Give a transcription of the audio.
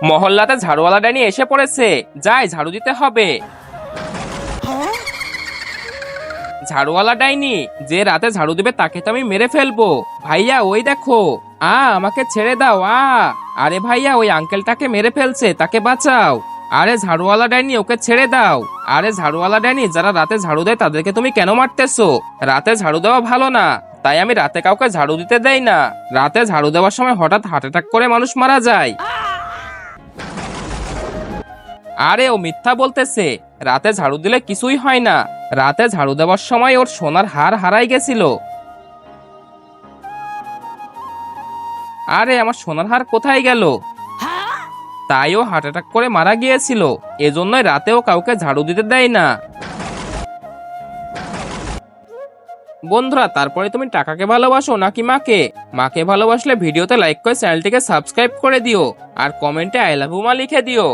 মহল্লাতে ঝাড়ুওয়ালা ডাইনি এসে পড়েছে, যাই ঝাড়ু দিতে হবে। ঝাড়ুওয়ালা ডাইনি, যে রাতে ঝাড়ু দিবে তাকে তো আমি মেরে ফেলবো। ভাইয়া ওই দেখো, আমাকে ছেড়ে দাও। আরে ভাইয়া ওই আঙ্কেলটাকে মেরে ফেলছে, তাকে বাঁচাও। আরে ঝাড়ুওয়ালা ডাইনি, ওকে ছেড়ে দাও। আরে ঝাড়ুওয়ালা ডাইনি, যারা রাতে ঝাড়ু দেয় তাদেরকে তুমি কেন মারতেছো? রাতে ঝাড়ু দেওয়া ভালো না, তাই আমি রাতে কাউকে ঝাড়ু দিতে দেই না। রাতে ঝাড়ু দেওয়ার সময় হঠাৎ হার্ট অ্যাটাক করে মানুষ মারা যায়। আরে ও মিথ্যা বলতেছে, রাতে ঝাড়ু দিলে কিছুই হয় না। রাতে ঝাড়ু দেওয়ার সময় ওর সোনার হার হারাই গেছিল। আরে আমার সোনার হার কোথায় গেল? তাই ও হার্ট অ্যাটাক করে মারা গিয়েছিল, এজন্যই রাতেও কাউকে ঝাড়ু দিতে দেয় না। বন্ধুরা, তারপরে তুমি টাকাকে ভালোবাসো নাকি মাকে? মাকে ভালোবাসলে ভিডিওতে লাইক করে চ্যানেলটিকে সাবস্ক্রাইব করে দিও, আর কমেন্টে আই লাভ ইউ মা লিখে দিও।